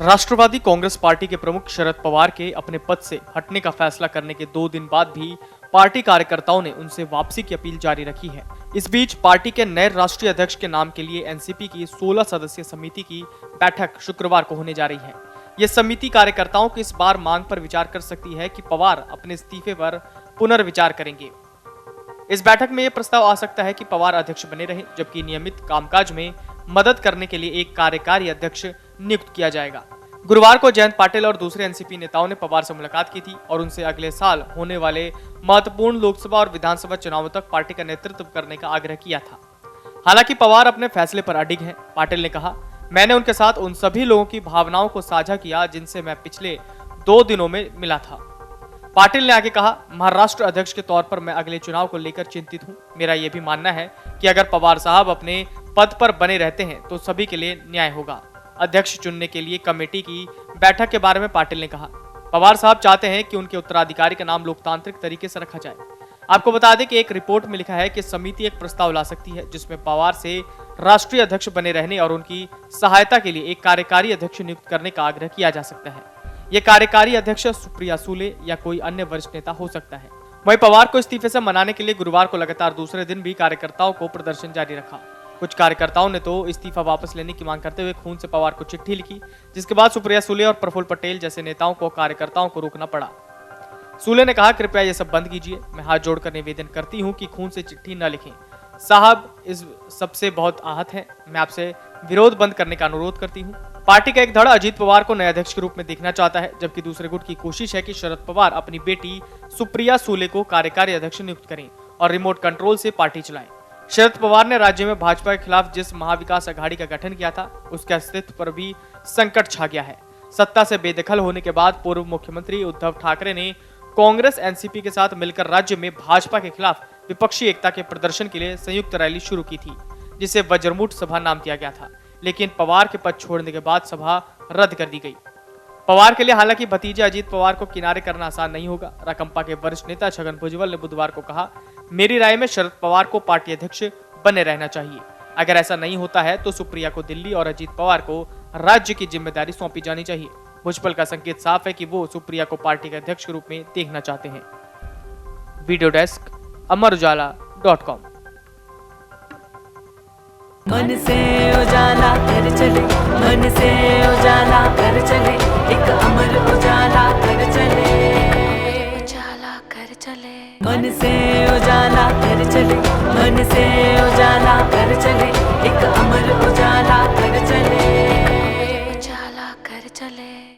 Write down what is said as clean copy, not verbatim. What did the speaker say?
राष्ट्रवादी Congress party के प्रमुख शरद पवार के अपने पद से हटने का फैसला करने के 2 दिन बाद भी पार्टी कार्यकर्ताओं ने उनसे वापसी की अपील जारी रखी है। इस बीच पार्टी के नए राष्ट्रीय अध्यक्ष के नाम के लिए एनसीपी की 16 सदस्यीय समिति की बैठक शुक्रवार को होने जा रही है। यह समिति कार्यकर्ताओं की इस बार मांग पर विचार कर सकती है कि पवार अपने इस्तीफे पर पुनर्विचार करेंगे। इस बैठक में यह प्रस्ताव आ सकता है कि पवार अध्यक्ष बने रहे, जबकि नियमित कामकाज में मदद करने के लिए एक कार्यकारी अध्यक्ष नियुक्त किया जाएगा। गुरुवार को जयंत पाटिल और दूसरे एनसीपी नेताओं ने पवार से मुलाकात की थी और उनसे अगले साल होने वाले महत्वपूर्ण लोकसभा और विधानसभा चुनावों तक पार्टी का नेतृत्व करने का आग्रह किया था। हालांकि पवार अपने फैसले पर अडिग हैं। पाटिल ने कहा, मैंने उनके साथ उन सभी लोगों की भावनाओं को साझा किया जिनसे मैं पिछले 2 दिनों में मिला था। पाटिल ने आगे कहा, महाराष्ट्र अध्यक्ष के तौर पर मैं अगले चुनाव को लेकर चिंतित हूं। मेरा यह भी मानना है कि अगर पवार साहब अपने पद पर बने रहते हैं तो सभी के लिए न्याय होगा। अध्यक्ष चुनने के लिए कमेटी की बैठक के बारे में पाटिल ने कहा, पवार साहब चाहते हैं कि उनके उत्तराधिकारी का नाम लोकतांत्रिक तरीके से रखा जाए। आपको बता दें कि एक रिपोर्ट में लिखा है कि समिति एक प्रस्ताव ला सकती है जिसमें पवार से राष्ट्रीय अध्यक्ष बने रहने और उनकी सहायता के लिए एक कार्यकारी अध्यक्ष नियुक्त करने का आग्रह किया जा सकता है। यह कार्यकारी अध्यक्ष सुप्रिया सुले या कोई अन्य वरिष्ठ नेता हो सकता है। वहीं पवार को इस्तीफे से मनाने के लिए गुरुवार को लगातार दूसरे दिन भी कार्यकर्ताओं को प्रदर्शन जारी रखा। कुछ कार्यकर्ताओं ने तो इस्तीफा वापस लेने की मांग करते हुए खून से पवार को चिट्ठी लिखी, जिसके बाद सुप्रिया सुले और प्रफुल्ल पटेल जैसे नेताओं को कार्यकर्ताओं को रोकना पड़ा। सुले ने कहा, कृपया ये सब बंद कीजिए। मैं हाथ जोड़कर निवेदन करती हूं कि खून से चिट्ठी न लिखें। साहब इस सबसे बहुत आहत हैं। मैं आपसे विरोध बंद करने का अनुरोध करती हूं। पार्टी का एक धड़ा अजीत पवार को नए अध्यक्ष के रूप में देखना चाहता है, जबकि दूसरे गुट की कोशिश है कि शरद पवार अपनी बेटी सुप्रिया सुले को कार्यकारी अध्यक्ष नियुक्त करें और रिमोट कंट्रोल से पार्टी चलाएं। शरद पवार ने राज्य में भाजपा के खिलाफ जिस महाविकास अघाड़ी का गठन किया था, उसके अस्तित्व पर भी संकट छा गया है। सत्ता से बेदखल होने के बाद पूर्व मुख्यमंत्री उद्धव ठाकरे ने कांग्रेस एनसीपी के साथ मिलकर राज्य में भाजपा के खिलाफ विपक्षी एकता के प्रदर्शन के लिए संयुक्त रैली शुरू की थी, जिसे वज्रमूठ सभा नाम दिया गया था। लेकिन पवार के पद छोड़ने के बाद सभा रद्द कर दी गई। पवार के लिए हालांकि भतीजे अजीत पवार को किनारे करना आसान नहीं होगा। राकंपा के वरिष्ठ नेता छगन भुजबल ने बुधवार को कहा, मेरी राय में शरद पवार को पार्टी अध्यक्ष बने रहना चाहिए। अगर ऐसा नहीं होता है तो सुप्रिया को दिल्ली और अजीत पवार को राज्य की जिम्मेदारी सौंपी जानी चाहिए। भुजबल का संकेत साफ है कि वो सुप्रिया को पार्टी के अध्यक्ष के रूप में देखना चाहते हैं। वीडियो डेस्क अमरउजाला.com। मन से उजाला कर चले, मन से उजाला कर चले, एक अमर उजाला कर चले, उजाला कर चले। मन से उजाला कर चले, मन से उजाला कर चले, एक अमर उजाला कर चले, उजाला कर चले।